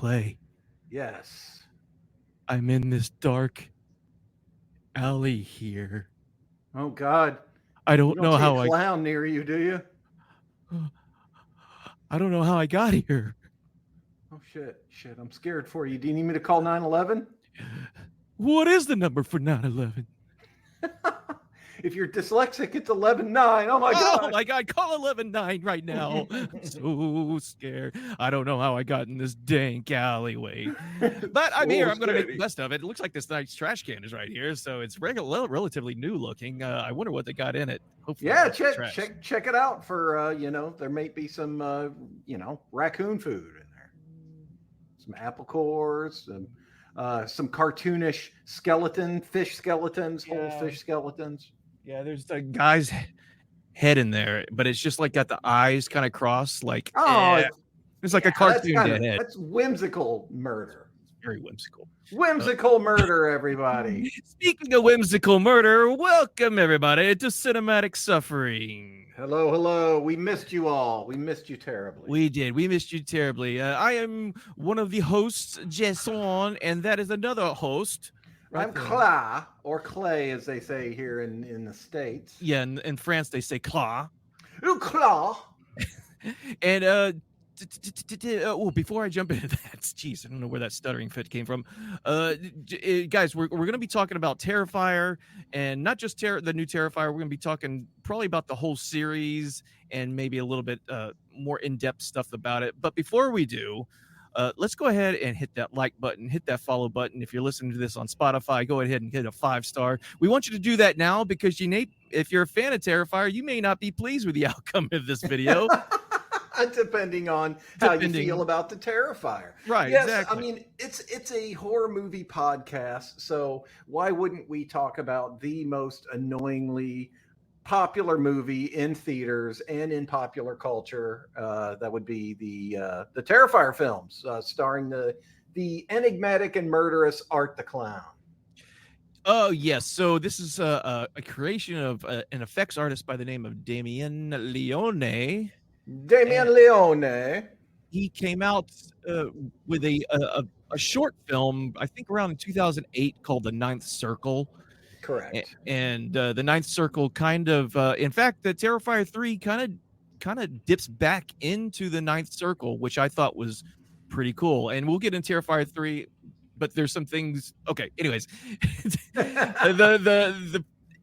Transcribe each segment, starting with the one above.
Clay, Yes. I'm in this dark alley here. Oh God. I You don't don't know see a how I clown near you, do you? I don't know how I got here. Oh shit. Shit. I'm scared for you. Do you need me to call 911? What is the number for 911? If you're dyslexic, it's 119. Oh my Oh God. my God, call 119 right now. I'm so scared. I don't know how I got in this dank alleyway. But I'm here. Slow, I'm going to make the steady. best of it. It looks like this night's trash can is right here. So it's relatively new looking. I wonder what they got in it. Hopefully, Yeah, not check trash. check check it out for there may be some raccoon food in there. Some apple cores, some cartoonish fish skeletons, whole Yeah. fish skeletons. Yeah, there's a guy's head in there, but it's just like got the eyes kind of crossed, like, Oh, it's like a that's cartoon dead. that's whimsical murder. It's very whimsical. Whimsical murder, everybody. Speaking of whimsical murder, welcome everybody to Cinematic Suffering. Hello, hello. We missed you all. We missed you terribly. We did. We missed you terribly. I am one of the hosts, Jason, and that is another host. I'm Cla, or Clay, as they say here in the States. Yeah, in France they say Cla. Ooh, Cla. And before I jump into that, jeez, I don't know where that stuttering fit came from. Guys, we're going to be talking about Terrifier, and not just the new Terrifier. We're going to be talking probably about the whole series and maybe a little bit more in-depth stuff about it. But before we do, let's go ahead and hit that like button, hit that follow button. If you're listening to this on Spotify, go ahead and hit a 5-star. We want you to do that now because if you're a fan of Terrifier, you may not be pleased with the outcome of this video. Depending on how you feel about the Terrifier. Right, yes, exactly. I mean, it's a horror movie podcast, so why wouldn't we talk about the most annoyingly popular movie in theaters and in popular culture? That would be the Terrifier films, starring the enigmatic and murderous Art the Clown. Oh, yes. So this is a creation of an effects artist by the name of Damien Leone. Leone. He came out with a short film, I think around 2008, called The Ninth Circle. Correct. And The Ninth Circle kind of, in fact, the Terrifier 3 kind of dips back into The Ninth Circle, which I thought was pretty cool. And we'll get into Terrifier 3, but there's some things. Okay, anyways,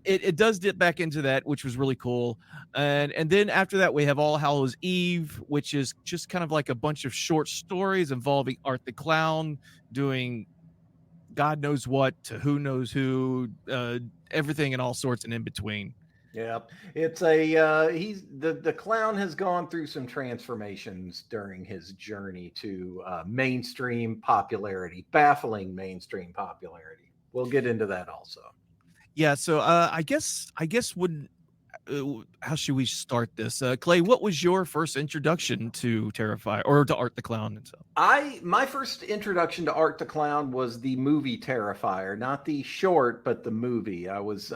it does dip back into that, which was really cool. And then after that, we have All Hallows Eve, which is just kind of like a bunch of short stories involving Art the Clown doing God knows what to who knows who, everything and all sorts and in between. Yeah, it's the clown has gone through some transformations during his journey to mainstream popularity, baffling mainstream popularity. We'll get into that also. Yeah, so I guess how should we start this? Clay, what was your first introduction to Terrifier or to Art the Clown himself? My first introduction to Art the Clown was the movie Terrifier, not the short, but the movie. I was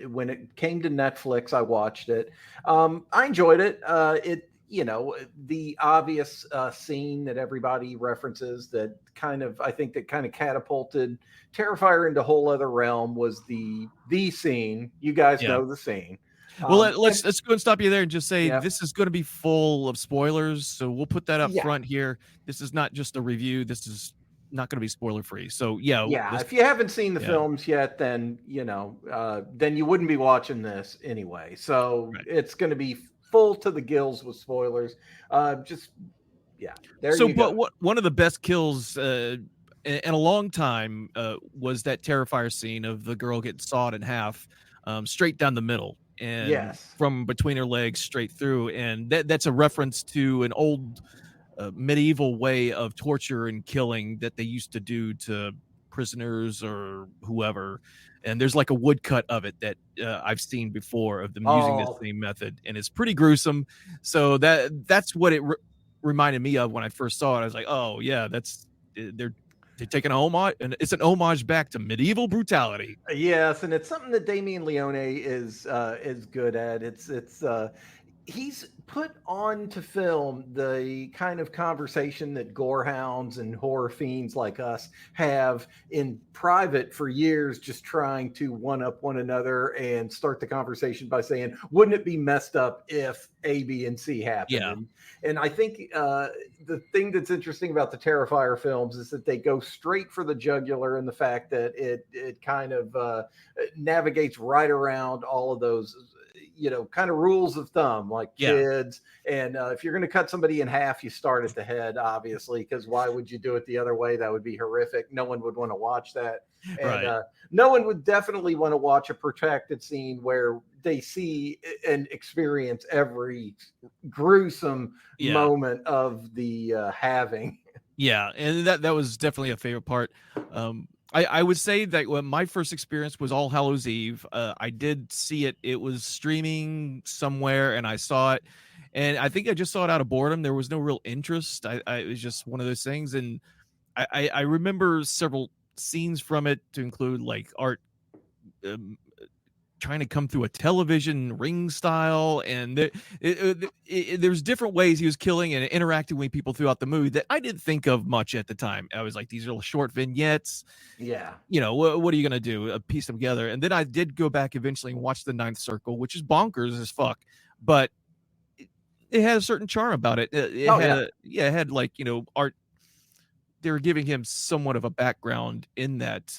when it came to Netflix, I watched it. I enjoyed it. The obvious scene that everybody references that kind of catapulted Terrifier into a whole other realm was the scene. You guys know the scene. Well, let's go and stop you there and just say this is going to be full of spoilers, so we'll put that up front here. This is not just a review. This is not going to be spoiler free. So if you haven't seen the films yet, then then you wouldn't be watching this anyway. So It's going to be full to the gills with spoilers. There you go. But one of the best kills in a long time was that Terrifier scene of the girl getting sawed in half, straight down the middle. And from between her legs straight through, and that's a reference to an old medieval way of torture and killing that they used to do to prisoners or whoever. And there's like a woodcut of it that I've seen before of them using this same method, and it's pretty gruesome. So that's what it reminded me of when I first saw it. I was like, oh yeah, they're taking a homage, and it's an homage back to medieval brutality. Yes, and it's something that Damien Leone is good at. he's put on to film the kind of conversation that gorehounds and horror fiends like us have in private for years, just trying to one up one another and start the conversation by saying, wouldn't it be messed up if A, B, and C happened? Yeah. And I think the thing that's interesting about the Terrifier films is that they go straight for the jugular, and the fact that it kind of navigates right around all of those, kind of rules of thumb, like kids. And if you're going to cut somebody in half, you start at the head, obviously, because why would you do it the other way? That would be horrific. No one would want to watch that. And no one would definitely want to watch a protracted scene where they see and experience every gruesome moment of the halving. Yeah, and that was definitely a favorite part. I would say that when my first experience was All Hallows Eve, I did see it. It was streaming somewhere, and I saw it. And I think I just saw it out of boredom. There was no real interest. It was just one of those things. And I remember several scenes from it, to include like Art trying to come through a television ring style, and there's different ways he was killing and interacting with people throughout the movie that I didn't think of much at the time. I was like, these are short vignettes. Yeah. What are you going to do? Piece them together. And then I did go back eventually and watch The Ninth Circle, which is bonkers as fuck, but it had a certain charm about it. It had like, Art, they were giving him somewhat of a background in that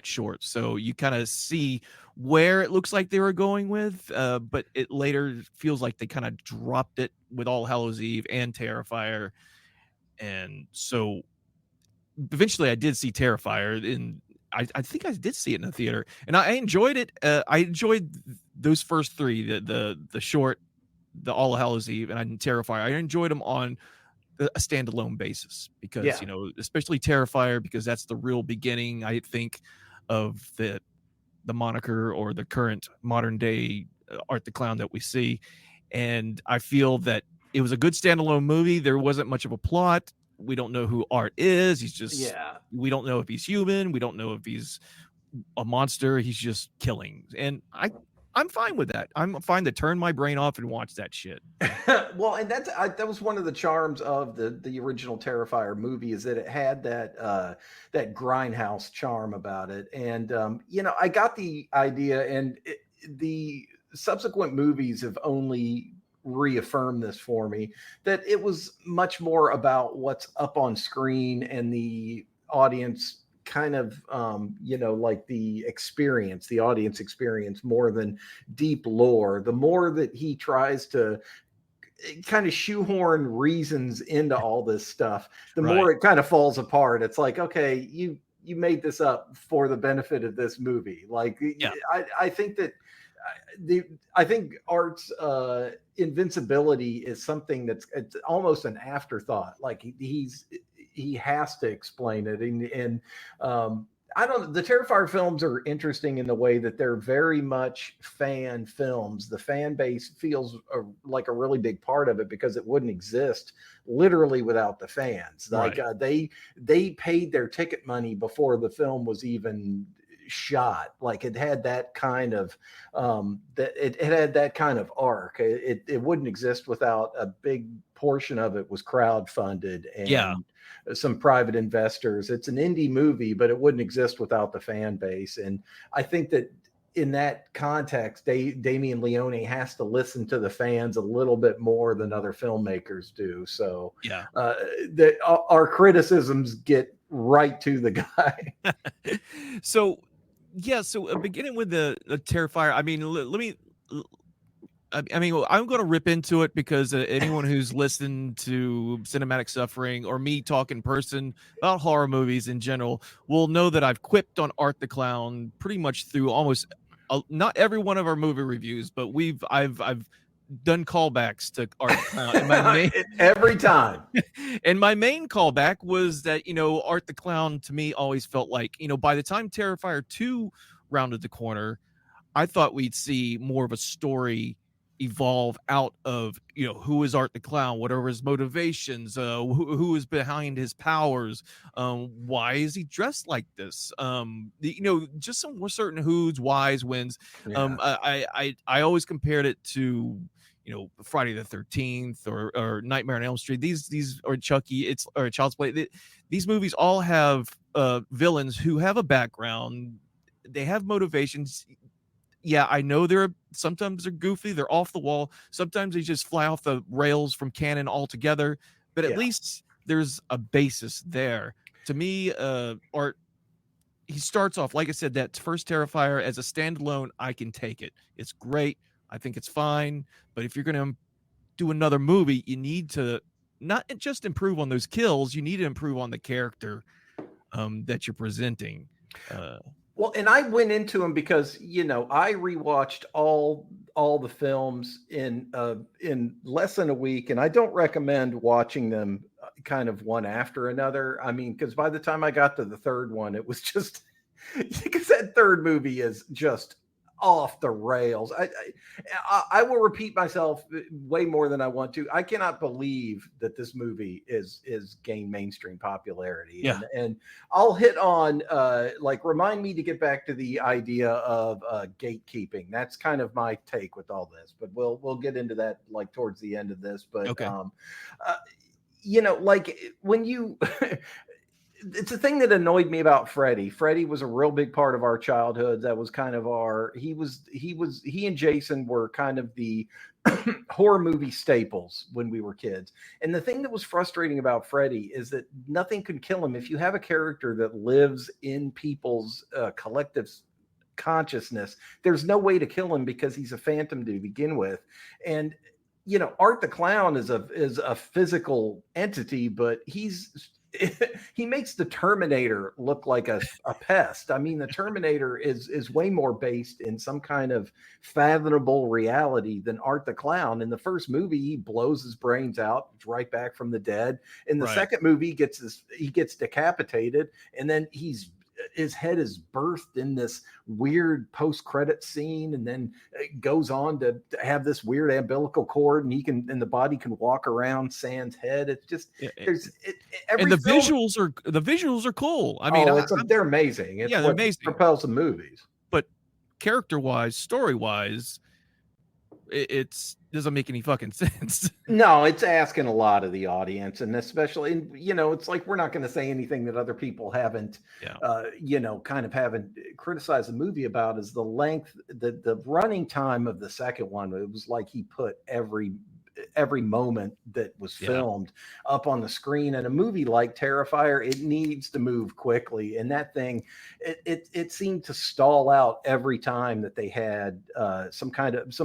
short, so you kind of see where it looks like they were going with, but it later feels like they kind of dropped it with All Hallows Eve and Terrifier. And so eventually I did see Terrifier, and I think I did see it in the theater, and I enjoyed it. I enjoyed those first three, the short, the All Hallows Eve, and Terrifier. I enjoyed them on a standalone basis, because especially Terrifier, because that's the real beginning, I think, of the moniker, or the current modern day Art the Clown that we see. And I feel that it was a good standalone movie. There wasn't much of a plot. We don't know who Art is. He's just we don't know if he's human. We don't know if he's a monster. He's just killing. And I'm fine with that. I'm fine to turn my brain off and watch that shit. Well, and that was one of the charms of the original Terrifier movie, is that it had that grindhouse charm about it. And I got the idea, and the subsequent movies have only reaffirmed this for me, that it was much more about what's up on screen and the audience kind of like the audience experience, more than deep lore. The more that he tries to kind of shoehorn reasons into all this stuff, the more it kind of falls apart. It's like, okay, you made this up for the benefit of this movie. Like, I think that I think Art's invincibility is something it's almost an afterthought. Like, he has to explain it. And the Terrifier films are interesting in the way that they're very much fan films. The fan base feels like a really big part of it, because it wouldn't exist literally without the fans. Like, they paid their ticket money before the film was even shot. Like, it had that kind of it had that kind of arc. It wouldn't exist without a big portion of it was crowdfunded and some private investors. It's an indie movie, but it wouldn't exist without the fan base. And I think that in that context, Damien Leone has to listen to the fans a little bit more than other filmmakers do. So our criticisms get right to the guy. So beginning with the Terrifier, I mean, I'm going to rip into it, because anyone who's listened to Cinematic Suffering, or me talk in person about horror movies in general, will know that I've quipped on Art the Clown pretty much through almost not every one of our movie reviews, but I've done callbacks to Art the Clown. Every time. And my main callback was that, Art the Clown to me always felt like, by the time Terrifier 2 rounded the corner, I thought we'd see more of a story evolve out of, who is Art the Clown, what are his motivations, who is behind his powers, why is he dressed like this, just some certain who's, whys, wins. I always compared it to Friday the 13th or Nightmare on Elm Street, these or Chucky, or Child's Play. These movies all have villains who have a background. They have motivations. Yeah, I know sometimes they're goofy, they're off the wall. Sometimes they just fly off the rails from canon altogether. But at least there's a basis there. To me, Art, he starts off, like I said, that first Terrifier as a standalone, I can take it. It's great. I think it's fine. But if you're going to do another movie, you need to not just improve on those kills, you need to improve on the character that you're presenting. Well, and I went into them because I rewatched all the films in less than a week, and I don't recommend watching them kind of one after another. I mean, because by the time I got to the third one, it was just because that third movie is just off the rails. I will repeat myself way more than I want to. I cannot believe that this movie is gained mainstream popularity. Yeah. And I'll hit on remind me to get back to the idea of gatekeeping. That's kind of my take with all this, but we'll get into that like towards the end of this. But okay. When you it's a thing that annoyed me about Freddy. Freddy was a real big part of our childhood. That was kind of he and Jason were kind of the horror movie staples when we were kids. And the thing that was frustrating about Freddy is that nothing could kill him. If you have a character that lives in people's collective consciousness, there's no way to kill him because he's a phantom to begin with. And Art the Clown is a physical entity, but he makes the Terminator look like a pest. I mean, the Terminator is way more based in some kind of fathomable reality than Art the Clown. In the first movie, he blows his brains out, right back from the dead. In the second movie, he gets decapitated, and then his head is birthed in this weird post-credit scene, and then it goes on to have this weird umbilical cord, and the body can walk around Sand's head. It's just and the visuals are cool. I mean, they're amazing. It's they're amazing. Propels the movies. But character-wise, story-wise, it doesn't make any fucking sense. No, it's asking a lot of the audience, and especially, it's like we're not going to say anything that other people haven't, haven't criticized the movie about is the length, the running time of the second one. It was like he put every moment that was filmed up on the screen. And a movie like Terrifier, it needs to move quickly, and that thing it seemed to stall out every time that they had some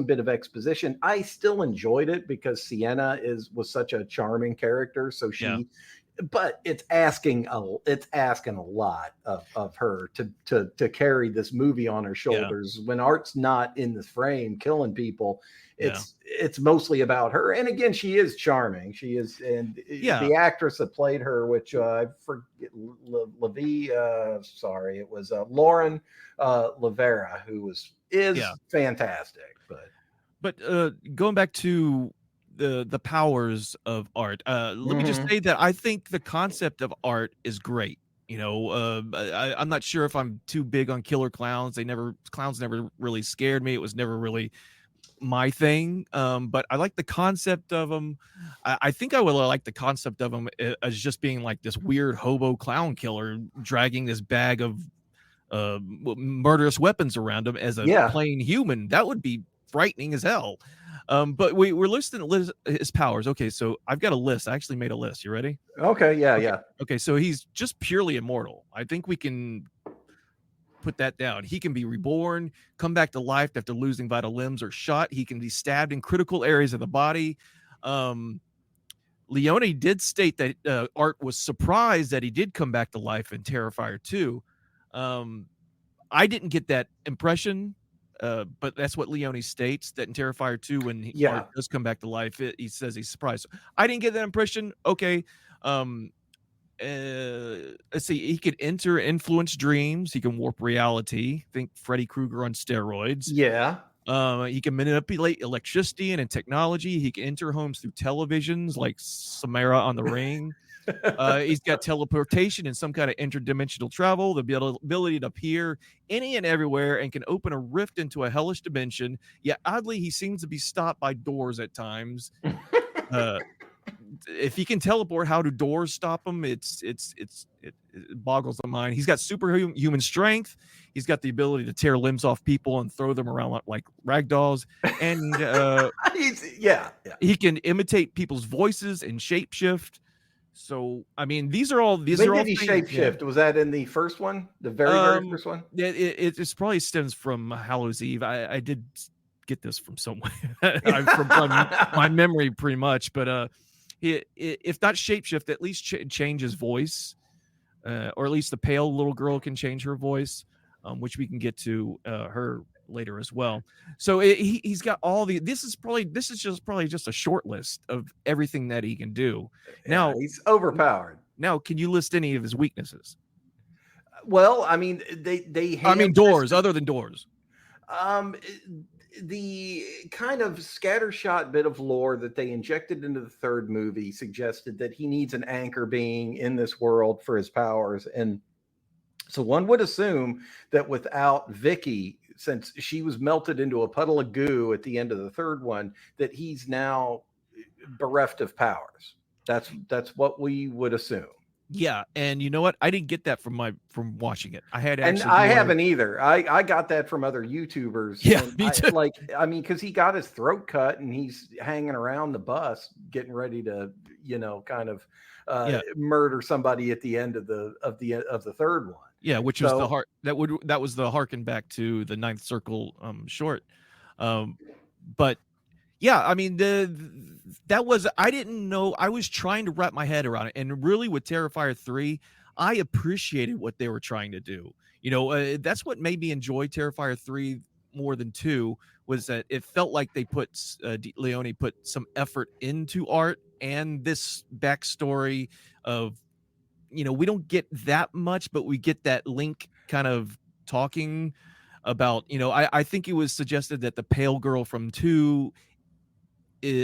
bit of exposition. I still enjoyed it because Sienna was such a charming character, so but it's asking a lot of her to carry this movie on her shoulders when Art's not in the frame killing people. It's mostly about her, and again, she is charming. She is, and the actress that played her, which I forget, it was Lauren Lavera, who is fantastic. But going back to the powers of Art, let me just say that I think the concept of Art is great. I'm not sure if I'm too big on killer clowns. Clowns never really scared me. It was never really my thing, but I like the concept of them. I think I would like the concept of them as just being like this weird hobo clown killer dragging this bag of murderous weapons around him as a plain human. That would be frightening as hell. But we're listing his powers. Okay, so I've got a list. I actually made a list. You ready? Okay, yeah. Okay, so he's just purely immortal. I think we can put that down. He can be reborn, come back to life after losing vital limbs or shot. He can be stabbed in critical areas of the body. Leone did state that Art was surprised that he did come back to life in Terrifier 2. I didn't get that impression, but that's what Leone states, that in Terrifier 2, when Art does come back to life, he says he's surprised. I didn't get that impression. Okay. Let's see. He could influence dreams. He can warp reality. Think Freddy Krueger on steroids. Yeah. He can manipulate electricity and technology. He can enter homes through televisions like Samara on the Ring. He's got teleportation and some kind of interdimensional travel, the ability to appear any and everywhere, and can open a rift into a hellish dimension. Yet oddly, he seems to be stopped by doors at times. If he can teleport, how do doors stop him? It boggles the mind. He's got superhuman strength. He's got the ability to tear limbs off people and throw them around like rag dolls. And he can imitate people's voices and shapeshift. So I mean, these are all When did he shapeshift? Yeah. Was that in the first one, the very first one? It probably stems from Hallows Eve. I did get this from somewhere, from my memory, pretty much. But if not shapeshift, at least change his voice, or at least the pale little girl can change her voice, which we can get to her later as well. So he's got all the. This is probably just a short list of everything that he can do. Yeah, now he's overpowered. Now, can you list any of his weaknesses? Well, I mean, they. I mean, doors. Other than doors. The kind of scattershot bit of lore that they injected into the third movie suggested that he needs an anchor being in this world for his powers. And so one would assume that without Vicky, since she was melted into a puddle of goo at the end of the third one, that he's now bereft of powers. That's what we would assume. Yeah, and you know what? I didn't get that from watching it. I haven't either. I got that from other YouTubers. Yeah, me too. Because he got his throat cut and he's hanging around the bus, getting ready to, kind of murder somebody at the end of the third one. Yeah, which was that was the harken back to the Ninth Circle short, but. Yeah, I mean, I didn't know. I was trying to wrap my head around it. And really with Terrifier 3, I appreciated what they were trying to do. That's what made me enjoy Terrifier 3 more than 2, was that it felt like they Leone put some effort into art and this backstory of, we don't get that much, but we get that link kind of talking about, I think it was suggested that the pale girl from 2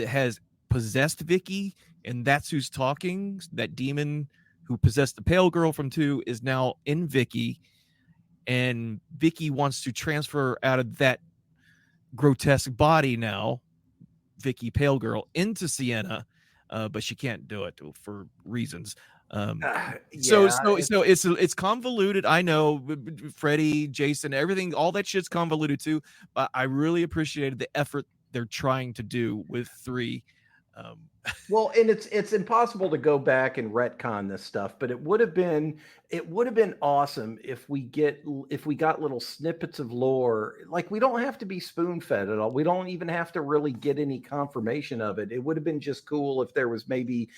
has possessed Vicky, and that's who's talking. That demon who possessed the pale girl from 2 is now in Vicky, and Vicky wants to transfer out of that grotesque body now, Vicky pale girl, into Sienna, but she can't do it for reasons. So it's convoluted. I know, Freddy, Jason, everything, all that shit's convoluted too. But I really appreciated the effort they're trying to do with 3. Well, and it's impossible to go back and retcon this stuff, but it would have been awesome if we got little snippets of lore. Like, we don't have to be spoon-fed at all. We don't even have to really get any confirmation of it. It would have been just cool if there was maybe,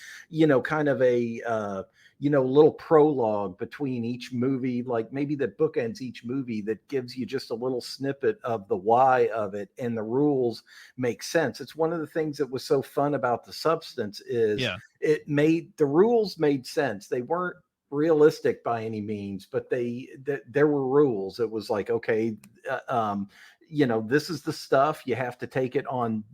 kind of a little prologue between each movie, like maybe that bookends each movie, that gives you just a little snippet of the why of it, and the rules make sense. It's one of the things that was so fun about the Substance is the rules made sense. They weren't realistic by any means, but there were rules. It was like, okay, this is the stuff, you have to take it on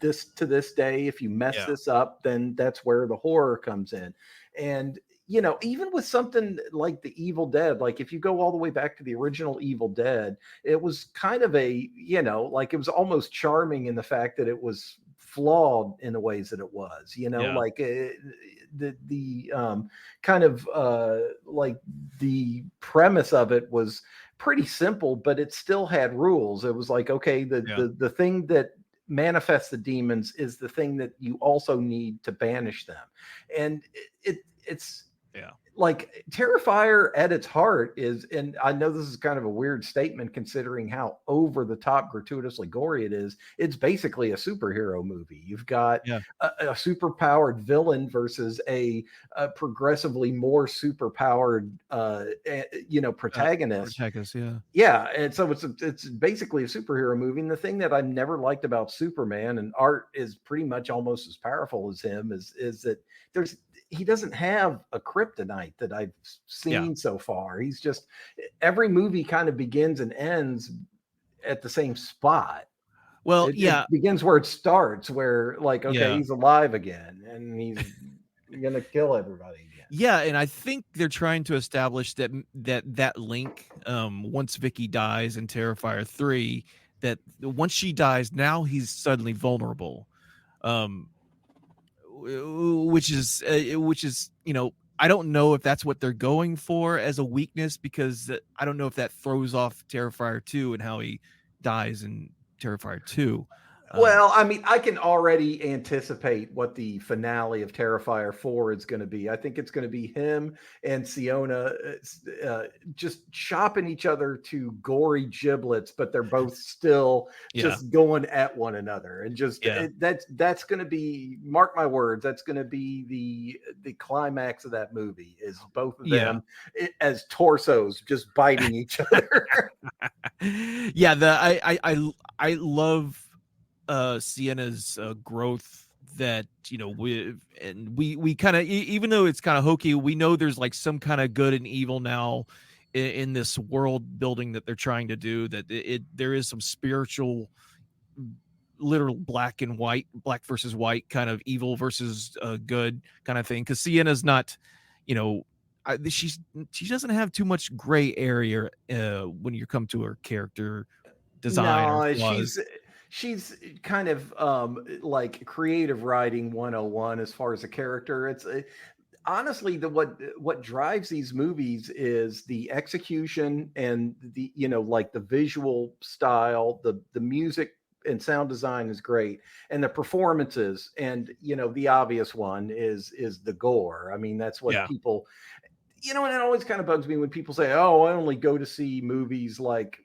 this to this day. If you mess this up, then that's where the horror comes in. And even with something like the Evil Dead, like if you go all the way back to the original Evil Dead, it was kind of it was almost charming in the fact that it was flawed in the ways that it was, like the kind of like the premise of it was pretty simple, but it still had rules. It was like, okay, the thing that manifests the demons is the thing that you also need to banish them. And it's like Terrifier at its heart is, and I know this is kind of a weird statement considering how over the top gratuitously gory it is, it's basically a superhero movie. You've got a superpowered villain versus a progressively more superpowered protagonist. And so it's basically a superhero movie. And the thing that I never liked about Superman, and Art is pretty much almost as powerful as him, is that he doesn't have a kryptonite that I've seen so far. He's just, every movie kind of begins and ends at the same spot. Well, It yeah, begins where it starts, where like, okay, yeah. he's alive again and he's gonna kill everybody again. Yeah, and I think they're trying to establish that link, once Vicky dies in Terrifier 3, that once she dies, now he's suddenly vulnerable. Um, which is, I don't know if that's what they're going for as a weakness, because I don't know if that throws off Terrifier 2 and how he dies in Terrifier 2. Well, I mean, I can already anticipate what the finale of Terrifier 4 is going to be. I think it's going to be him and Siona just chopping each other to gory giblets, but they're both still Yeah, just going at one another. And just yeah, that's going to be, mark my words, that's going to be the climax of that movie, is both of yeah. them as torsos just biting each other. Yeah, I love Sienna's growth, that we kind of, even though it's kind of hokey, we know there's like some kind of good and evil now in this world building that they're trying to do, that there is some spiritual, literal black versus white, kind of evil versus good kind of thing, because Sienna's not, you know she doesn't have too much gray area when you come to her character design or No, flaws. she's kind of like creative writing 101 as far as a character. It's honestly what drives these movies is the execution and the, like the visual style, the music and sound design is great, and the performances, and the obvious one is the gore. I mean, that's what Yeah, people, and it always kind of bugs me when people say, "Oh, I only go to see movies like,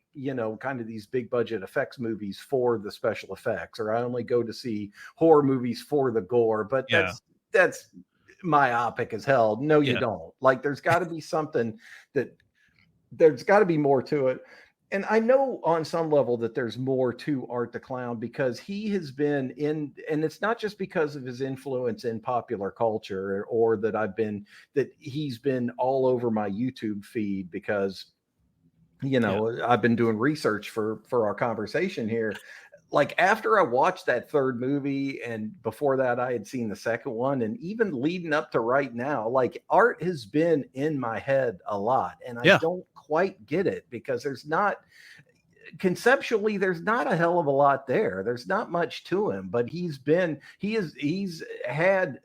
kind of these big budget effects movies for the special effects, or I only go to see horror movies for the gore." But yeah, that's myopic as hell. No, you yeah, don't. Like, there's got to be something that there's got to be more to it. And I know on some level that there's more to Art the Clown, because he has been in, and it's not just because of his influence in popular culture, or that he's been all over my YouTube feed, because yeah, I've been doing research for our conversation here. Like, after I watched that third movie, and before that I had seen the second one, and even leading up to right now, like, Art has been in my head a lot, and I yeah, don't quite get it, because there's not a hell of a lot there. There's not much to him, but he's had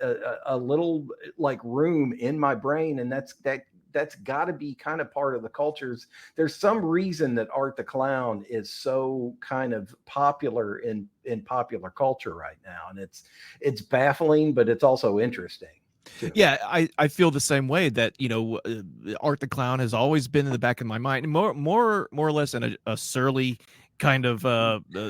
a little like room in my brain, and that's got to be kind of part of the cultures. There's some reason that Art the Clown is so kind of popular in popular culture right now, and it's baffling, but it's also interesting too. yeah. I feel the same way, that Art the Clown has always been in the back of my mind, and more or less in a surly kind of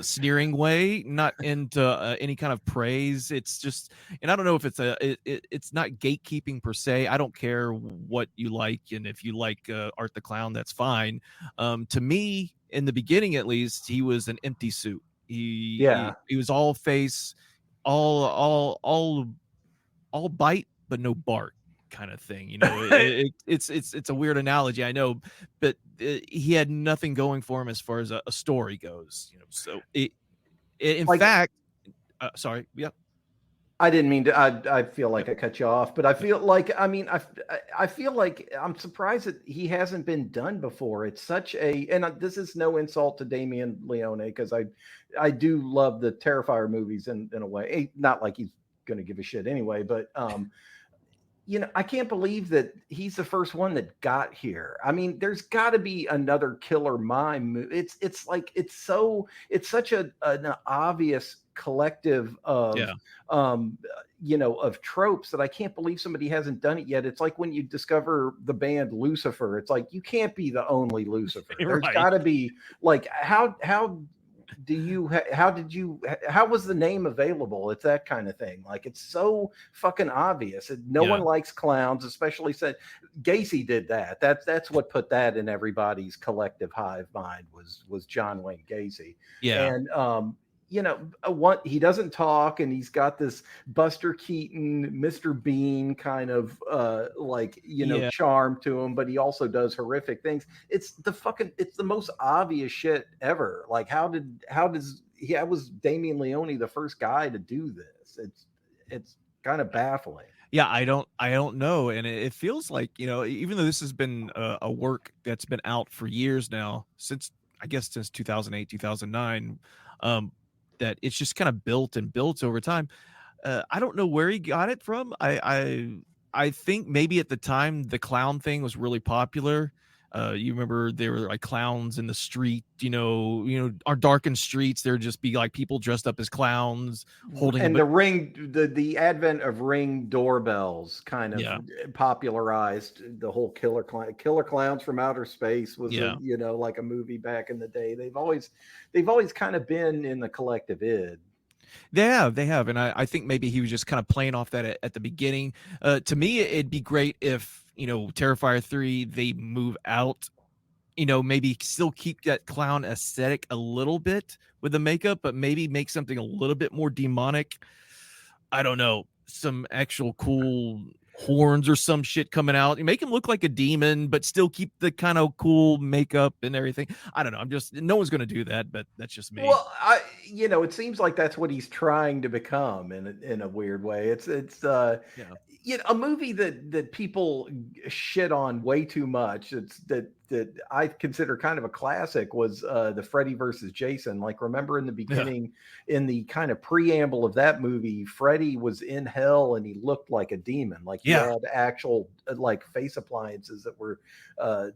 sneering way, not into any kind of praise. It's just, and I don't know if it's not gatekeeping per se. I don't care what you like, and if you like Art the Clown, that's fine. To me, in the beginning at least, he was an empty suit. Yeah, He was all face, all bite but no bark kind of thing. It's a weird analogy, I know, but he had nothing going for him as far as a story goes. So in like, fact, sorry, yeah, I didn't mean to. I feel like I cut you off, but I feel like, I mean, I feel like I'm surprised that he hasn't been done before. It's such a, and this is no insult to Damien Leone, because I do love the Terrifier movies in a way. Not like he's going to give a shit anyway, but I can't believe that he's the first one that got here. I mean, there's got to be another Killer Mime movie. It's like, it's such an obvious collective yeah, of tropes, that I can't believe somebody hasn't done it yet. It's like when you discover the band Lucifer. It's like, you can't be the only Lucifer. There's right, got to be, like, how was the name available? It's that kind of thing. Like, it's so fucking obvious. No one yeah, likes clowns, especially said Gacy did that. That's what put that in everybody's collective hive mind, was John Wayne Gacy. yeah, And what he doesn't talk, and he's got this Buster Keaton, Mr. Bean kind of Yeah. charm to him, but he also does horrific things. It's the most obvious shit ever. Like, how was Damien Leone the first guy to do this? It's kind of baffling. Yeah, I don't know, and it feels like, even though this has been a work that's been out for years now, since 2008, 2009, that it's just kind of built and built over time. I don't know where he got it from. I think maybe at the time the clown thing was really popular. You remember there were like clowns in the street, our darkened streets. There'd just be like people dressed up as clowns holding And the advent of Ring doorbells kind of popularized the whole killer clowns from outer space was like a movie back in the day. They've always kind of been in the collective id. They have, and I think maybe he was just kind of playing off that at the beginning. To me, it'd be great if Terrifier 3 they move out, maybe still keep that clown aesthetic a little bit with the makeup, but maybe make something a little bit more demonic. I don't know, some actual cool horns or some shit coming out. You make him look like a demon, but still keep the kind of cool makeup and everything. I don't know. No one's going to do that, but that's just me. Well, it seems like that's what he's trying to become in a weird way. It's a movie that people shit on way too much. It's that I consider kind of a classic was the Freddy versus Jason. Like, remember in the beginning, in the kind of preamble of that movie, Freddy was in hell and he looked like a demon. Like, he had actual like face appliances that were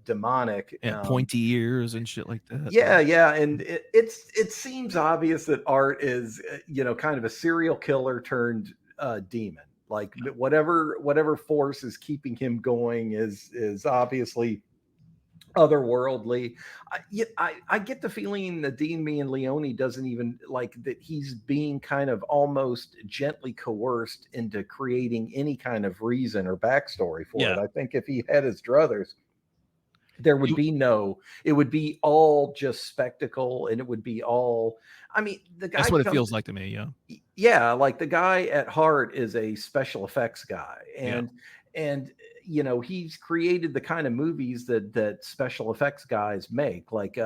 demonic and pointy ears and shit like that. Yeah, and it seems obvious that Art is kind of a serial killer turned demon. Like, whatever force is keeping him going is obviously otherworldly. I get the feeling that Damien Leone doesn't even like that he's being kind of almost gently coerced into creating any kind of reason or backstory for it. I think if he had his druthers, there would be it would be all just spectacle, and it would be all, I mean, the guy, that's what it feels like to me. Yeah, like the guy at heart is a special effects guy, and he's created the kind of movies that special effects guys make. Like,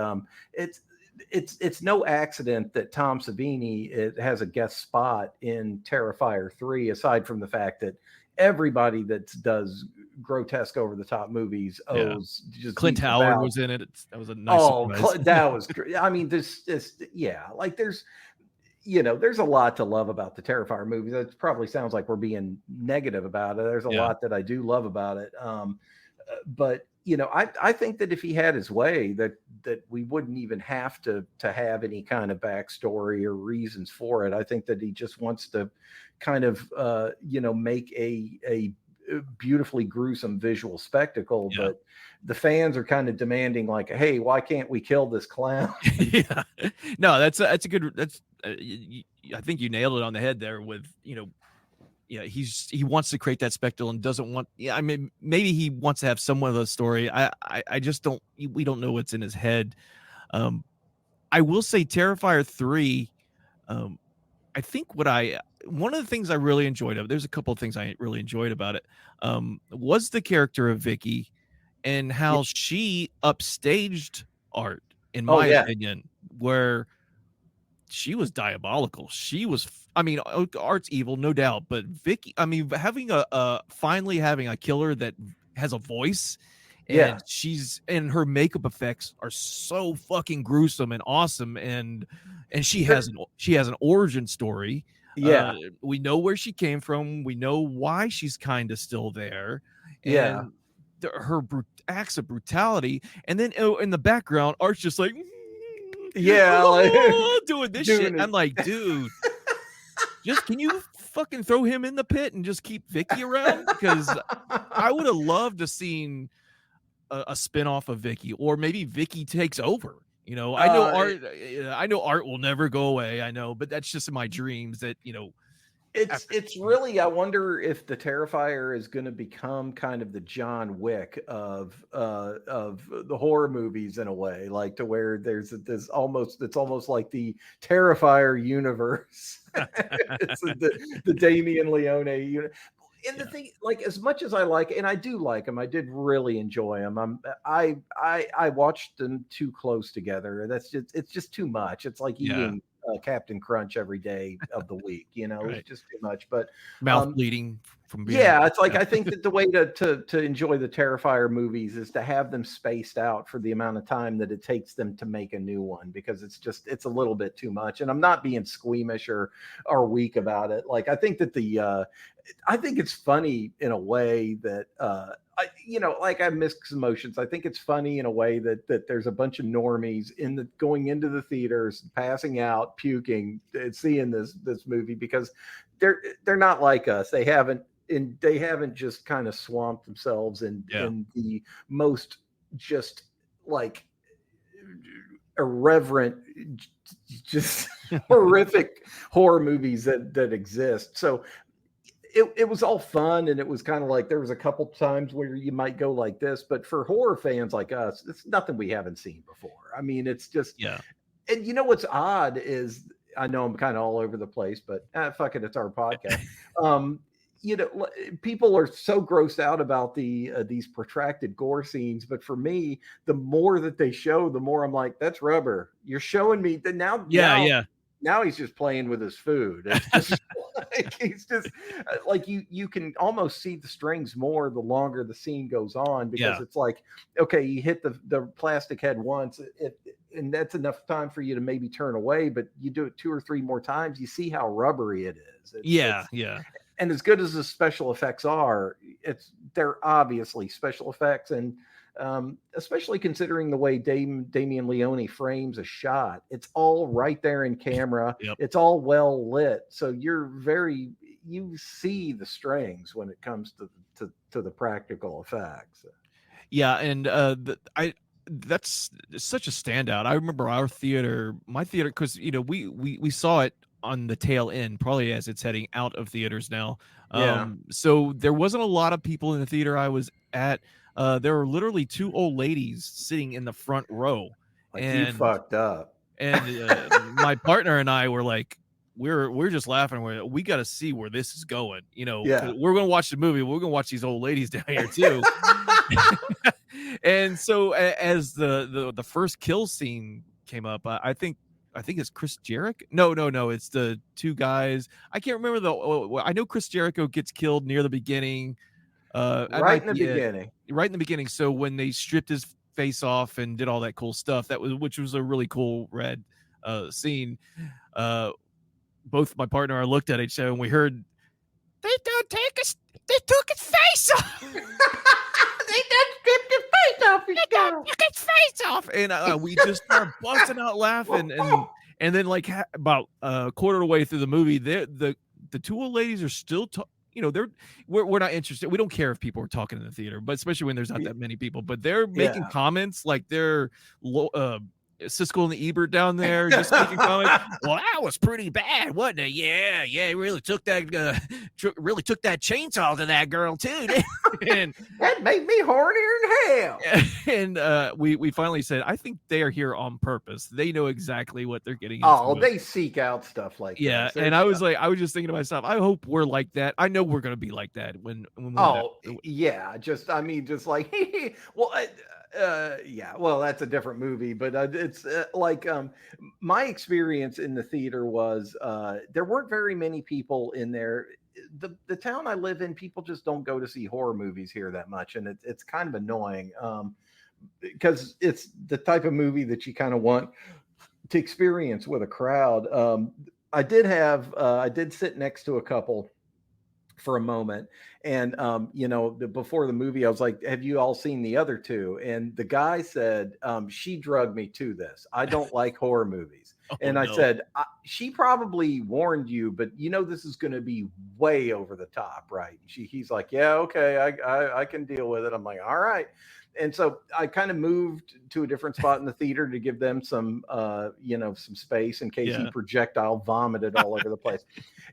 it's no accident that Tom Savini has a guest spot in Terrifier 3, aside from the fact that everybody that does grotesque over the top movies owes just Clint Howard was in it. That was a nice surprise. That was great. I mean, like there's a lot to love about the Terrifier movies. It probably sounds like we're being negative about it. There's a lot that I do love about it. But I think that if he had his way, that we wouldn't even have to have any kind of backstory or reasons for it. I think that he just wants to kind of make a beautifully gruesome visual spectacle, but the fans are kind of demanding, like, hey, why can't we kill this clown? No, that's a good, I think you nailed it on the head there with, he wants to create that spectacle and doesn't want, I mean, maybe he wants to have somewhat of a story. I just we don't know what's in his head. I will say Terrifier 3, I think one of the things I really enjoyed there's a couple of things I really enjoyed about it, was the character of Vicky and how she upstaged Art, in my opinion, where she was diabolical. She was, I mean, Art's evil, no doubt, but Vicky, I mean, finally having a killer that has a voice, and and her makeup effects are so fucking gruesome and awesome, and she has an origin story. We know where she came from. We know why she's kind of still there. And her acts of brutality, and then in the background, Art's just like, doing this shit. I'm like, dude, just can you fucking throw him in the pit and just keep Vicky around? Because I would have loved to seen a spin-off of Vicky, or maybe Vicky takes over. I know Art will never go away. I know, but that's just in my dreams that, It's really, I wonder if the Terrifier is going to become kind of the John Wick of the horror movies in a way, like to where it's almost like the Terrifier universe. It's the Damien Leone universe. And the thing, like, as much as I like, and I do like them, I did really enjoy them. I watched them too close together. It's just too much. It's like eating Captain Crunch every day of the week. It's just too much. But mouth bleeding from being. Yeah, it's like I think that the way to enjoy the Terrifier movies is to have them spaced out for the amount of time that it takes them to make a new one, because it's a little bit too much. And I'm not being squeamish or weak about it. Like, I think that I think it's funny in a way that like, I have mixed emotions. I think it's funny in a way that there's a bunch of normies going into the theaters, passing out, puking, seeing this movie, because they're not like us. They haven't just kind of swamped themselves in the most just like irreverent, just horrific horror movies that exist. So it was all fun, and it was kind of like there was a couple times where you might go like this, but for horror fans like us, it's nothing we haven't seen before. I mean, it's just And what's odd is, I know I'm kind of all over the place, but fuck it, it's our podcast. People are so grossed out about these protracted gore scenes, but for me, the more that they show, the more I'm like, that's rubber. You're showing me that now. Now he's just playing with his food. It's just like, he's just like, you can almost see the strings more the longer the scene goes on, because it's like, okay, you hit the plastic head once, and that's enough time for you to maybe turn away, but you do it 2 or 3 more times, you see how rubbery it is. And as good as the special effects are, they're obviously special effects, and especially considering the way Damien Leone frames a shot, it's all right there in camera. It's all well lit, so you see the strings when it comes to the practical effects. And that's such a standout. I remember my theater, because we saw it on the tail end, probably as it's heading out of theaters now. So there wasn't a lot of people in the theater I was at. There were literally 2 old ladies sitting in the front row. Like, and you fucked up. And my partner and I were like, we're just laughing. We got to see where this is going. We're going to watch the movie. We're going to watch these old ladies down here too. And so as the first kill scene came up, I think it's Chris Jericho. No, it's the 2 guys. I can't remember I know Chris Jericho gets killed near the beginning. Right in the beginning. So when they stripped his face off and did all that cool stuff, which was a really cool red scene. Both my partner and I looked at each other, and we heard, they took his face off. They done stripped his face off. They took his face off, and we just started busting out laughing. And then, like, about a quarter of the way through the movie, the 2 old ladies are still we're not interested. We don't care if people are talking in the theater, but especially when there's not that many people. But they're making comments like they're Siskel and Ebert down there, just making comments. Well, that was pretty bad, wasn't it? Yeah, he really took that chainsaw to that girl too. And that made me hornier than hell. And we finally said, I think they are here on purpose. They know exactly what they're getting into. Oh, they seek out stuff like that. And I was just thinking to myself, I hope we're like that. I know we're going to be like that when just like well, that's a different movie, but it's like my experience in the theater was there weren't very many people in there. The town I live in, people just don't go to see horror movies here that much, and it's kind of annoying because it's the type of movie that you kind of want to experience with a crowd. I did sit next to a couple for a moment, And before the movie, I was like, "Have you all seen the other two?" And the guy said, "She drugged me to this. I don't like horror movies." Oh And I no. said, "She probably warned you, but this is going to be way over the top, right?" He's like, "Yeah, okay, I can deal with it." I'm like, "All right." And so I kind of moved to a different spot in the theater to give them some some space in case he Yeah. projectile vomited all over the place.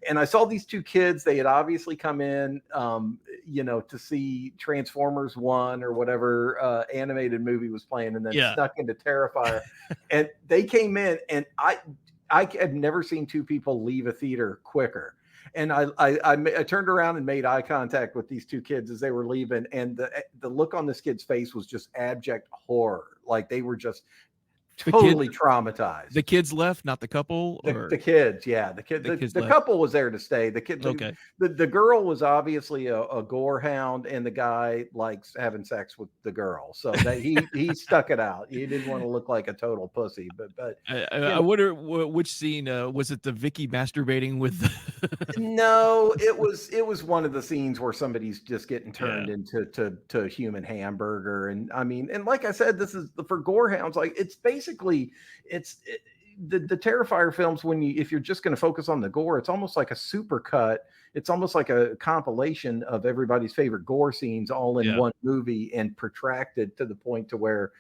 And I saw these two kids. They had obviously come in to see Transformers 1 or whatever animated movie was playing, and then Yeah. snuck into Terrifier. And they came in, and I had never seen two people leave a theater quicker. And I turned around and made eye contact with these two kids as they were leaving, and the look on this kid's face was just abject horror. Like they were just The kids totally traumatized. the kids left, not the couple, or The kids, yeah, the kids the left? couple was there to stay. Okay. The girl was obviously a gore hound, and the guy likes having sex with the girl, so that he stuck it out. He didn't want to look like a total pussy, but I wonder which scene, was it the Vicky masturbating with no, it was one of the scenes where somebody's just getting Yeah. turned into a human hamburger. And I mean, and like I said, this is for gorehounds. Like it's basically the Terrifier films. If you're just going to focus on the gore, it's almost like a super cut. It's almost like a compilation of everybody's favorite gore scenes all in Yeah. one movie and protracted to the point to where,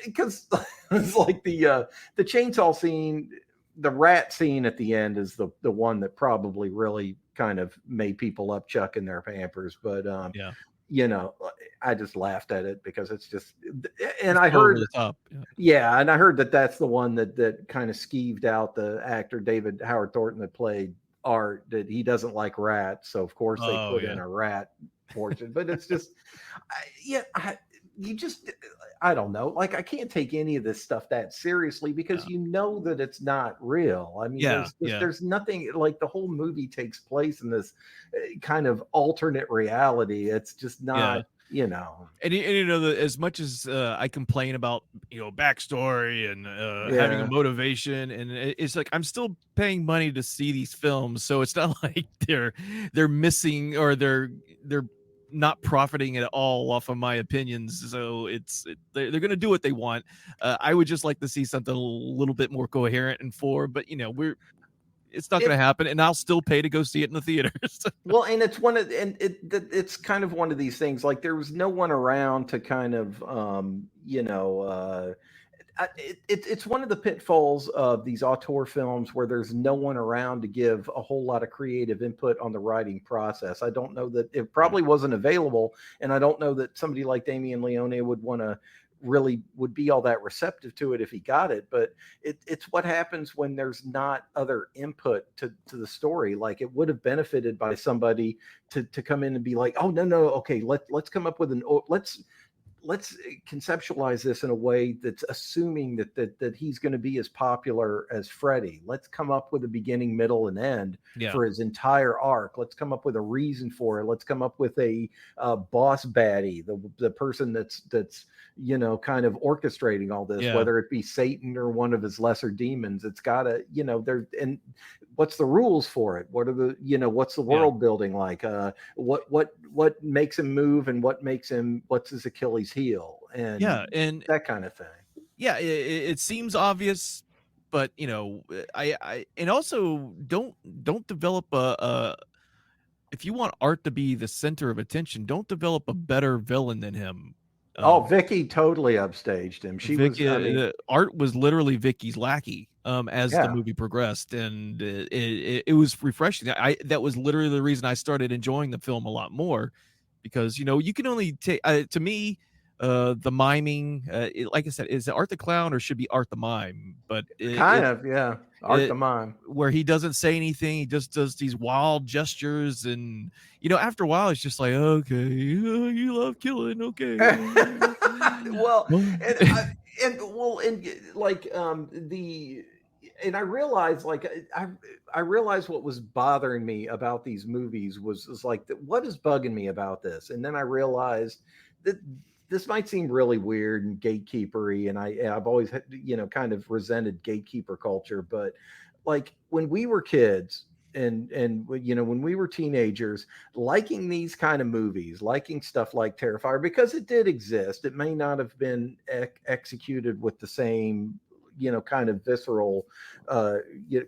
because it's like the chainsaw scene, the rat scene at the end is the one that probably really kind of made people upchuck in their pampers. But Yeah. you know, I just laughed at it because it's just, and It's I so over heard, the top. Yeah. yeah, and I heard that that's the one that kind of skeeved out the actor David Howard Thornton that played Art, that he doesn't like rats, so of course they Oh, put in yeah. a rat portion. But it's just, you just, I don't know. Like I can't take any of this stuff that seriously because Yeah. that it's not real. I mean, Yeah, yeah. there's nothing, like the whole movie takes place in this kind of alternate reality. It's just Yeah. not, you know. And as much as, I complain about, backstory and, having a Yeah. motivation, and it's like, I'm still paying money to see these films, so it's not like they're missing, or they're not profiting at all off of my opinions, so they're gonna do what they want. I would just like to see something a little bit more coherent and but, it's not gonna It happen, and I'll still pay to go see it in the theaters. Well, and it's one of it's kind of one of these things. Like there was no one around to kind of it's one of the pitfalls of these auteur films where there's no one around to give a whole lot of creative input on the writing process. I don't know that it Right. probably wasn't available, and I don't know that somebody like Damien Leone would be all that receptive to it if he got it. But it's what happens when there's not other input to the story. Like it would have benefited by somebody to come in and be like, oh no, okay, let's come up with let's conceptualize this in a way that's assuming that he's going to be as popular as Freddy. Let's come up with a beginning, middle, and end Yeah. for his entire arc. Let's come up with a reason for it. Let's come up with a boss baddie, the person that's kind of orchestrating all this, Yeah. whether it be Satan or one of his lesser demons. It's got to there. And what's the rules for it? What are the what's the Yeah. world building like? What makes him move, and what's his Achilles heel, and Yeah, and that kind of thing. yeah, it seems obvious, but I and also don't develop a if you want Art to be the center of attention, don't develop a better villain than him. Oh, Um, Vicky totally upstaged him. She was, I mean, Art was literally Vicky's lackey, as the yeah. movie progressed, and it was refreshing. That was literally the reason I started enjoying the film a lot more, because you can only take to me, the miming, like I said, is it Art the Clown or should be Art the Mime? But Kind of, yeah. Art the it mime. where he doesn't say anything, he just does these wild gestures, and after a while, it's just like, okay, you love killing, okay. Well, Well, and like the and I realized, like I realized what was bothering me about these movies was like, what is bugging me about this? And then I realized that this might seem really weird and gatekeepery, and I've always kind of resented gatekeeper culture. But like when we were kids, and when we were teenagers, liking these kind of movies, liking stuff like Terrifier, because it did exist. It may not have been executed with the same kind of visceral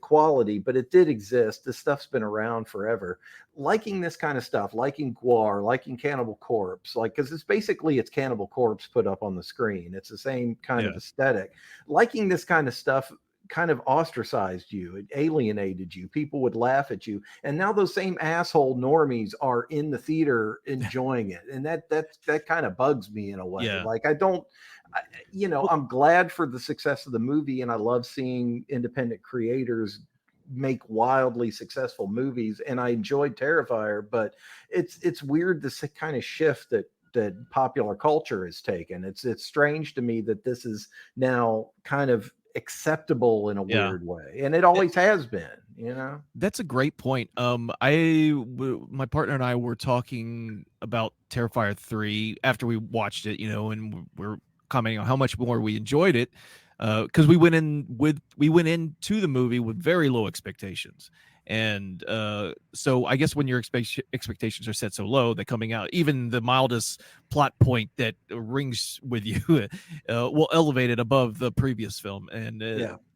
quality, but it did exist. This stuff's been around forever. Liking this kind of stuff, liking Guar, liking Cannibal Corpse, like, because it's Cannibal Corpse put up on the screen. It's the same kind of aesthetic. Liking this kind of stuff kind of ostracized you. It alienated you. People would laugh at you, and now those same asshole normies are in the theater enjoying it, and that kind of bugs me in a way. Like, I'm glad for the success of the movie, and I love seeing independent creators make wildly successful movies, and I enjoyed Terrifier, but it's weird, this kind of shift that popular culture has taken. It's strange to me that this is now kind of acceptable in a weird way, and it always has been. That's a great point. My partner and I were talking about Terrifier 3 after we watched it, and we're commenting on how much more we enjoyed it, because we went into the movie with very low expectations, and so I guess when your expectations are set so low that coming out, even the mildest plot point that rings with you will elevate it above the previous film, and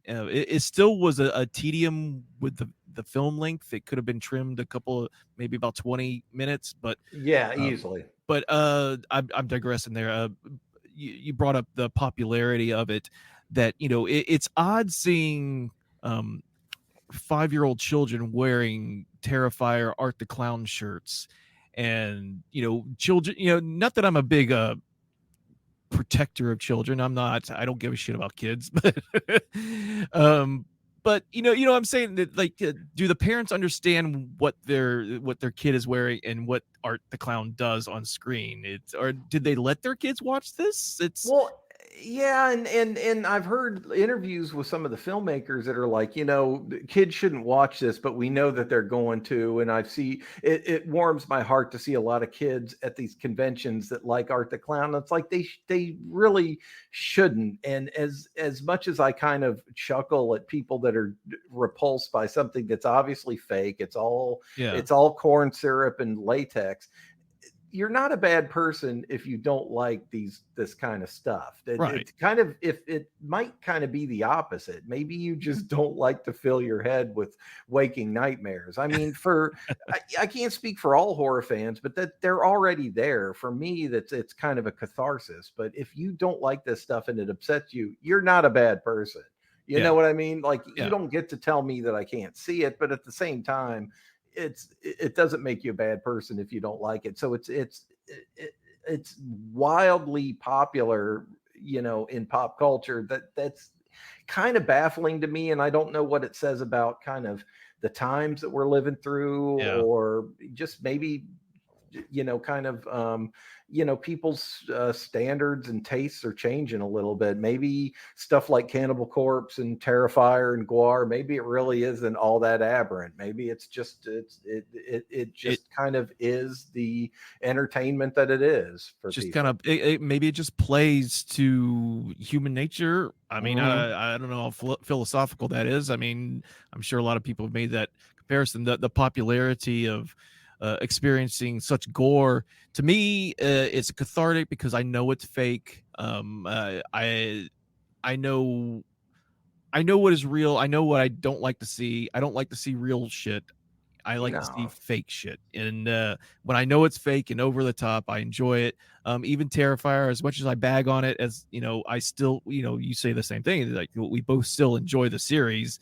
it still was a tedium with the film length. It could have been trimmed a couple, maybe about 20 minutes, but easily. But I'm digressing there. You brought up the popularity of it, that it's odd seeing 5-year-old children wearing Terrifier Art the Clown shirts, and children, not that I'm a big protector of children. I don't give a shit about kids, but but I'm saying that, like, do the parents understand what their kid is wearing and what Art the Clown does on screen? Or did they let their kids watch this? And I've heard interviews with some of the filmmakers that are like, kids shouldn't watch this, but we know that they're going to. And it warms my heart to see a lot of kids at these conventions that like Art the Clown. It's like they really shouldn't. And as much as I kind of chuckle at people that are repulsed by something that's obviously fake, it's all corn syrup and latex. You're not a bad person if you don't like this kind of stuff. It's kind of, if it might kind of be the opposite. Maybe you just don't like to fill your head with waking nightmares. I mean, I can't speak for all horror fans, but that they're already there. For me, it's kind of a catharsis. But if you don't like this stuff and it upsets you, you're not a bad person. You know what I mean? Like, you don't get to tell me that I can't see it, but at the same time, it doesn't make you a bad person if you don't like it. So it's wildly popular, in pop culture. That's kind of baffling to me, and I don't know what it says about kind of the times that we're living through, or just maybe kind of people's standards and tastes are changing a little bit. Maybe stuff like Cannibal Corpse and Terrifier and Guar, maybe it really isn't all that aberrant. Maybe it's just it kind of is the entertainment that it is for just people. kind of maybe it just plays to human nature. I mean, I don't know how philosophical that is. I mean, I'm sure a lot of people have made that comparison. The popularity of experiencing such gore, to me, it's cathartic because I know it's fake. I know what is real. I know what I don't like to see. I don't like to see real shit. I like to see fake shit. And when I know it's fake and over the top, I enjoy it. Even Terrifier, as much as I bag on it, as I still, you say the same thing. Like, we both still enjoy the series,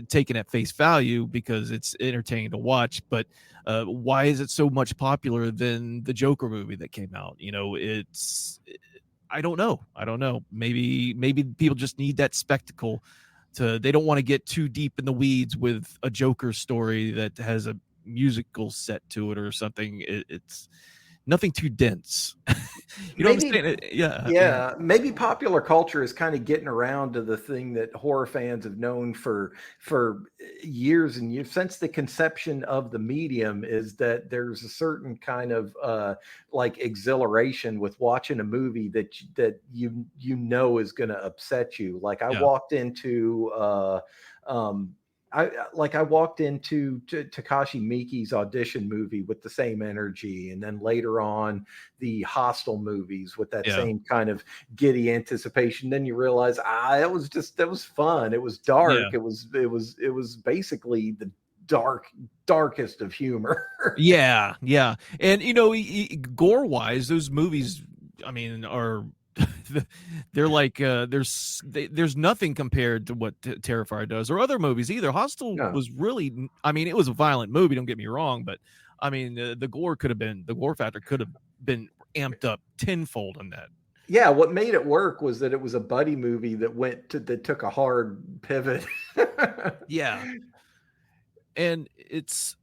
taken at face value, because it's entertaining to watch. But why is it so much popular than the Joker movie that came out? I don't know. Maybe people just need that spectacle. They don't want to get too deep in the weeds with a Joker story that has a musical set to it or something. It's nothing too dense. What I'm saying? Yeah. Maybe popular culture is kind of getting around to the thing that horror fans have known for years and years, since the conception of the medium, is that there's a certain kind of like exhilaration with watching a movie that is going to upset you. Like, I walked into I walked into Takashi Miike's audition movie with the same energy, and then later on the Hostel movies with that Yeah. same kind of giddy anticipation. Then you realize, that was fun. It was Yeah. dark. It was basically the darkest of humor. Yeah. Yeah. And gore wise, those movies, I mean, are they're like there's nothing compared to what Terrifier does, or other movies either. Hostel No. was really, I mean, it was a violent movie, don't get me wrong, but I mean, the gore factor could have been amped up tenfold on that. Yeah, what made it work was that it was a buddy movie that took a hard pivot. Yeah. And it's,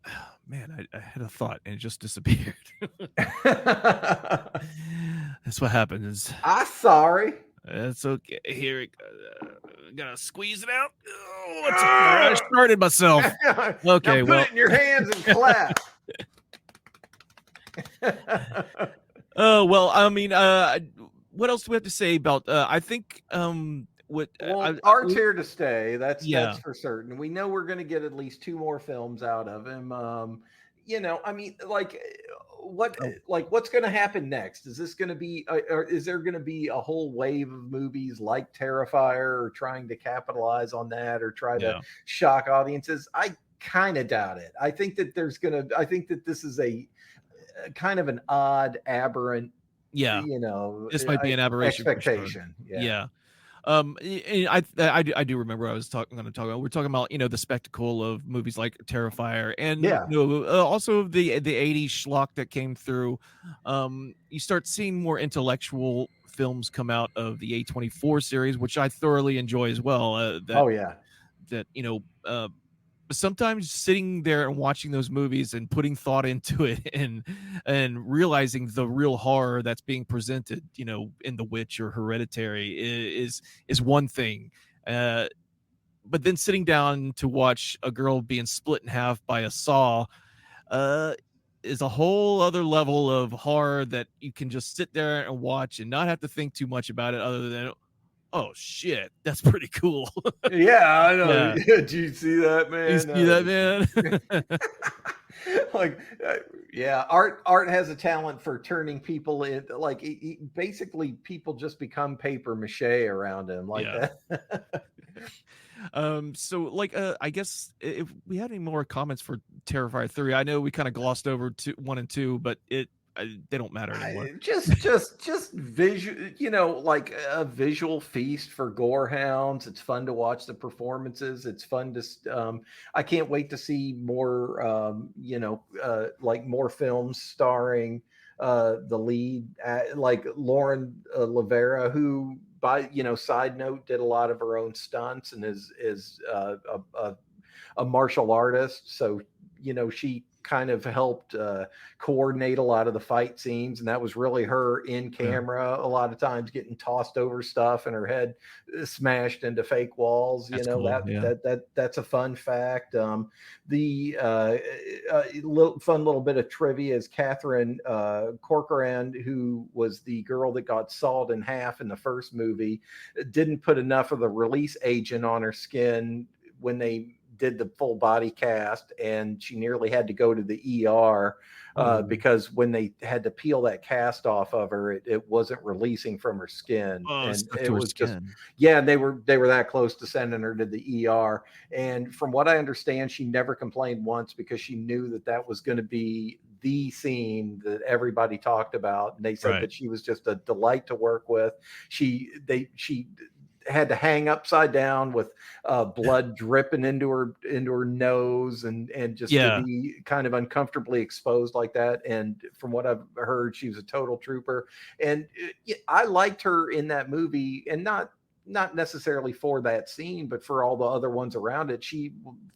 man, I had a thought and it just disappeared. That's what happens. I'm sorry. That's okay. Here, gotta squeeze it out. Oh, I started myself. Okay, now put it in your hands and clap. Well, I mean, what else do we have to say about? I think Art's here to stay. That's for certain. We know we're going to get at least 2 more films out of him. I mean, what's going to happen next? Is this going to be, or is there going to be a whole wave of movies like Terrifier, or trying to capitalize on that, or try to shock audiences? I kind of doubt it. I think that this is a kind of an odd, aberrant. This might be an aberration expectation. Sure. Yeah. I do remember we're talking about the spectacle of movies like Terrifier, and also the 80s schlock that came through. You start seeing more intellectual films come out of the A24 series, which I thoroughly enjoy as well. Sometimes sitting there and watching those movies and putting thought into it and realizing the real horror that's being presented, in The Witch or Hereditary is one thing. But then sitting down to watch a girl being split in half by a saw is a whole other level of horror that you can just sit there and watch and not have to think too much about it, other than, oh shit, that's pretty cool. Yeah, I know. Yeah. Do you see that, man? You see that, man? Art has a talent for turning people in. Basically, people just become paper mache around him that. So I guess if we had any more comments for Terrifier 3, I know we kind of glossed over 1 and 2, but they don't matter anymore. Just visual, like a visual feast for gore hounds. It's fun to watch the performances. It's fun to I can't wait to see more more films starring the lead, like Lauren Lavera, who, by side note, did a lot of her own stunts and is a martial artist. So she kind of helped coordinate a lot of the fight scenes, and that was really her in camera, a lot of times getting tossed over stuff and her head smashed into fake walls. That's cool. That's a fun fact. The fun little bit of trivia is Catherine Corcoran, who was the girl that got sawed in half in the first movie, didn't put enough of the release agent on her skin when they did the full body cast, and she nearly had to go to the ER because when they had to peel that cast off of her, it wasn't releasing from her skin. And it was just, they were that close to sending her to the ER. And from what I understand, she never complained once, because she knew that was going to be the scene that everybody talked about. And they said that she was just a delight to work with. She had to hang upside down with blood dripping into her nose, and just to be kind of uncomfortably exposed like that. And from what I've heard, she was a total trooper. And I liked her in that movie, and not necessarily for that scene, but for all the other ones around it.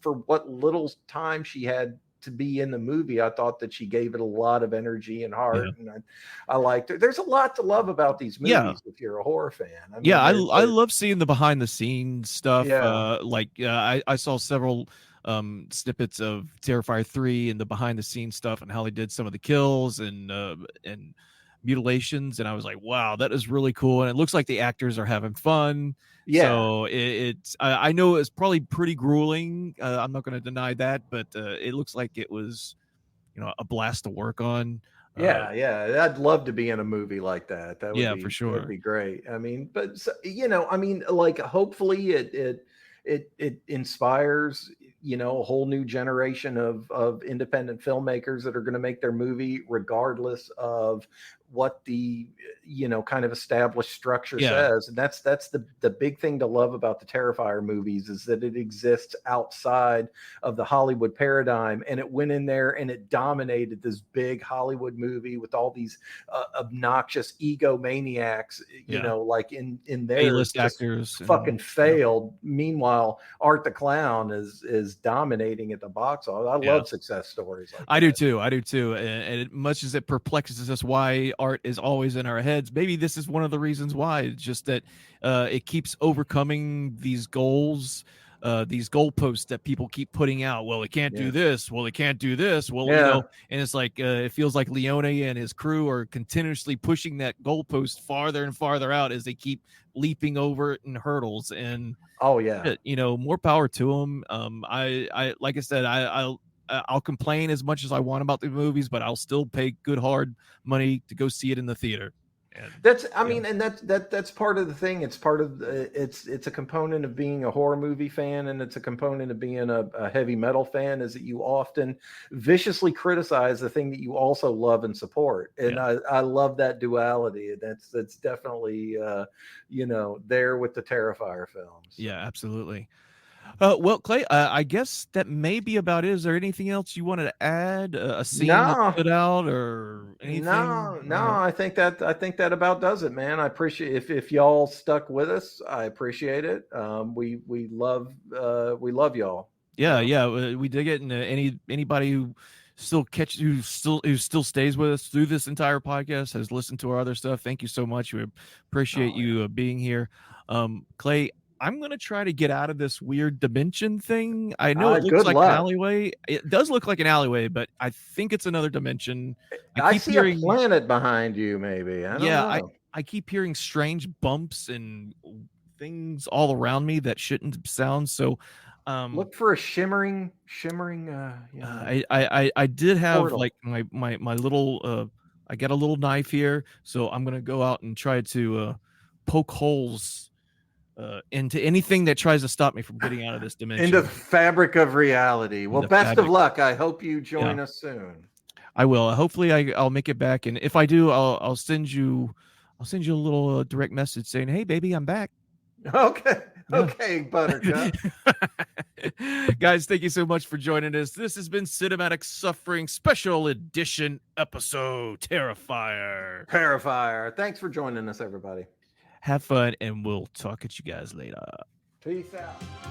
For what little time she had to be in the movie, I thought that she gave it a lot of energy and heart, and I liked it. There's a lot to love about these movies if you're a horror fan. I mean, I love seeing the behind the scenes stuff. I saw several snippets of Terrifier 3 and the behind the scenes stuff and how they did some of the kills, and mutilations, and I was like, wow, that is really cool. And it looks like the actors are having fun. Yeah. So it's I know it's probably pretty grueling. I'm not going to deny that, but it looks like it was, a blast to work on. Yeah, I'd love to be in a movie like that. Yeah, for That'd sure. be great. I mean, but I mean, like, hopefully it inspires, a whole new generation of independent filmmakers that are going to make their movie regardless of what the kind of established structure Yeah. says. And that's the big thing to love about the Terrifier movies, is that it exists outside of the Hollywood paradigm, and it went in there and it dominated this big Hollywood movie with all these obnoxious egomaniacs, like in there, A-list just actors fucking and failed. Meanwhile, Art the Clown is dominating at the box office. I love success stories like I that. do too. And much as it perplexes us why art is always in our heads, maybe this is one of the reasons why. It's just that it keeps overcoming these goals, these goalposts that people keep putting out. Well, it can't do this. Well, it can't do this. Well, and it's like it feels like Leone and his crew are continuously pushing that goalpost farther and farther out as they keep leaping over it in hurdles. And more power to them. I like I said, I'll complain as much as I want about the movies, but I'll still pay good hard money to go see it in the theater. And that's part of the thing. It's part of it's a component of being a horror movie fan, and it's a component of being a heavy metal fan, is that you often viciously criticize the thing that you also love and support. And I love that duality. That's definitely there with the Terrifier films. Yeah, absolutely. Well, Clay, I guess that may be about it. Is there anything else you wanted to add? A scene that stood out or anything? No. I think that about does it, man. I appreciate if y'all stuck with us. I appreciate it. We love y'all. Yeah, we dig it. And anybody who still stays with us through this entire podcast, has listened to our other stuff, thank you so much. We appreciate you being here. Clay, I'm going to try to get out of this weird dimension thing. I know it looks like an alleyway. It does look like an alleyway, but I think it's another dimension. I keep see hearing a planet behind you, maybe. I don't know. I keep hearing strange bumps and things all around me that shouldn't sound. So look for a shimmering I did have portal. Like my little I got a little knife here, so I'm going to go out and try to poke holes into anything that tries to stop me from getting out of this dimension. Into the fabric of reality. Well, best of luck. I hope you join us soon. I will. Hopefully I'll make it back. And if I do, I'll send you a little direct message saying, "Hey baby, I'm back." Okay. Yeah. Okay, Buttercup. Guys, thank you so much for joining us. This has been Cinematic Suffering Special Edition episode Terrifier. Thanks for joining us, everybody. Have fun, and we'll talk at you guys later. Peace out.